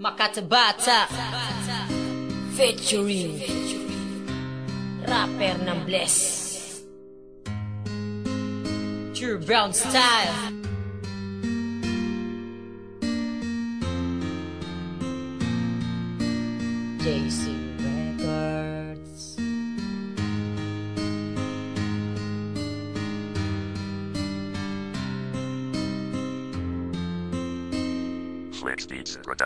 Makatabata featuring rapper ng Bless, True Brown Style. JC Records.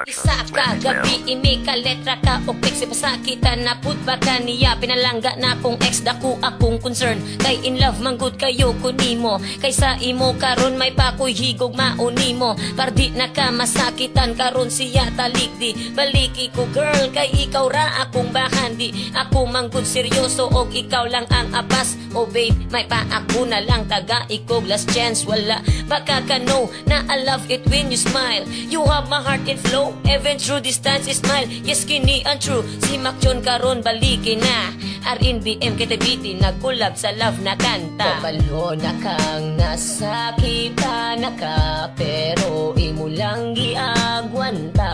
Isa ka gabi imi ka letra ka o click si pasakitan na pud baka niya pinalangga na kong ex dako akong concern kay in love man good kayo kunimo kaysa imo karon may pakoy higog maunimo pardi na ka masakitan karon siya talikdi baliki ko girl kay ikaw ra akong bahandi ako man good seryoso og ikaw lang ang apas oh babe may pa ako na lang taga ikog last chance wala baka ka know na I love it when you smile you have my heart in flow even through distance smile yes kini ang true si Macjon karon baliki na RNBM KTBT nagkulab sa love na kanta kabalo na kang nasakitan na ka pero imo lang giagwanta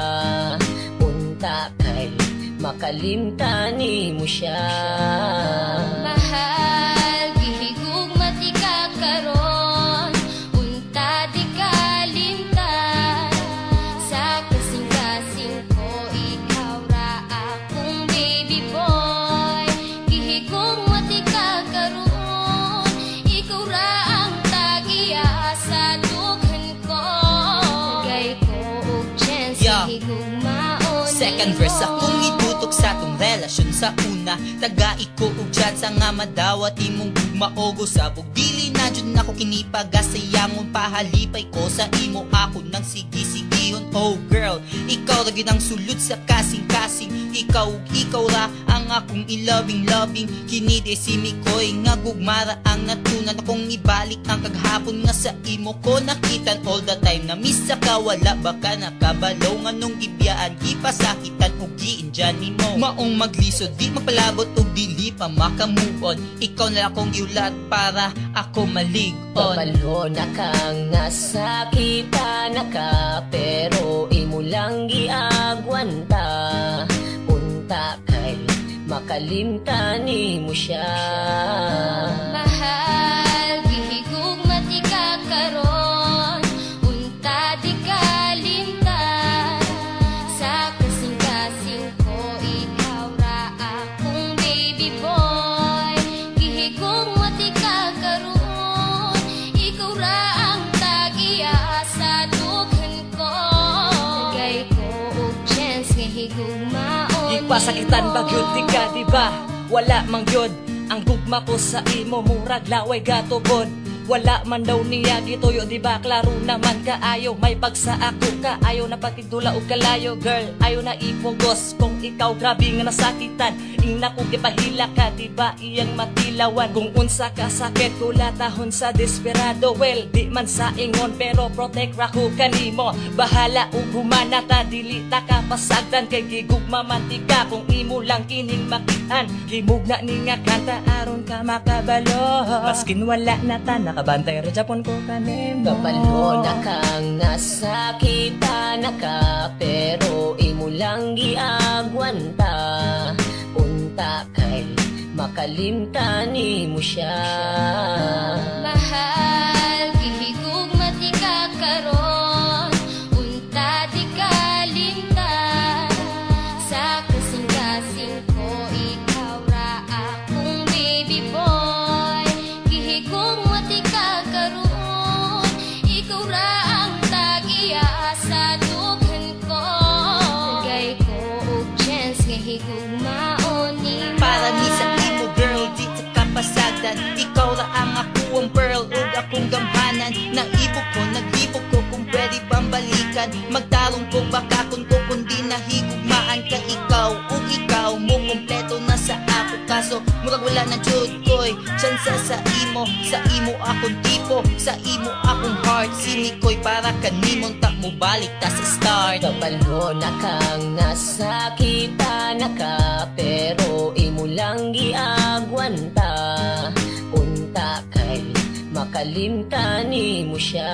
unta kay makalimtan mo siya mahal gihigug matika karon unta di kalimtan sa kasing-kasing ko ikaw ra akong baby boy gihigug matika karon ikaw ra ang tagiya sa dughan ko gay ko og chance gihigug maon second verse akong itutok sa tong relasyon sa una taga iko ug dyan sa nga madawat imong maogo sabog dili na jud nako kinipagasayamon pahalipay ko sa imo ako nang sige-sigihon oh girl ikaw ra gyud ang sulod sa kasing-kasing ikaw ra ang akong i-loving kini de si Mikoy nga gugmara ang natunan akong ibalik ang kaghapon nga sa imo ko nakitan all the time na miss ka wala baka nakabalaw nga nung gibiyaan gipasakitan ug giinjan nimo maong maglisod di mapalabot ug dili pa makamuon ikaw na akong giulat para ako maligon kabalo na kang nasakitan na ka pero imo lang giagwanta unta kay makalimtan mo siya mahal gihigug matika karon unta di kalimtan sa kasing-kasing ko ikaw ra akong baby boy gihigug matika karon ikaw ra ang tagiya sa dughan ko gay ko og chance gihigug maon ipasakitan bagyod di ka diba wala mang yod ang gugma ko sa imo murag laway gatubod wala man daw niya gituyo diba klaro naman kaayo may pagsa ako kaayo na patigdula og kalayo girl ayo na ipugos kung ikaw grabe nga nasakitan ing nako gipahila ka diba iyang matilawan kung unsa ka sakit kulatahon sa desperado well di man sa ingon pero protect ra ko kanimo bahala ug humana ta dili ta ka pasagdan kay gigugma man tika kung imo lang kining makitan himugna ni nga kanta aron ka makabalo maskin wala na ta nakabantay ra japon ko kanimo kabalo na kang nasakitan na ka pero imo lang giagwanta unta kay makalimtan mo siya mahal gihigug matika karon unta di kalimtan sa kasing-kasing ko ikaw ra akong baby boy gihigug matika karon ikaw ra ang tagiya sa dughan ko gay ko og chance gihigug maon para ni sa imo girl di ta kapasagdan ikaw ra ang ako ang pearl ug akong gamhanan naibog ko naglibog ko kung pwede bang balikan magtarong ko baka kun ko kundi nahigugmaan ka ikaw ug ikaw mo kompleto na sa ako kaso murag wala na jud koy chance sa imo akong tipo sa imo akong heart sinikoy para kanimon ta mo balik ta sa start kabalo na kang nasakitan na ka pero imo lang giagwanta unta kay makalimtan mo siya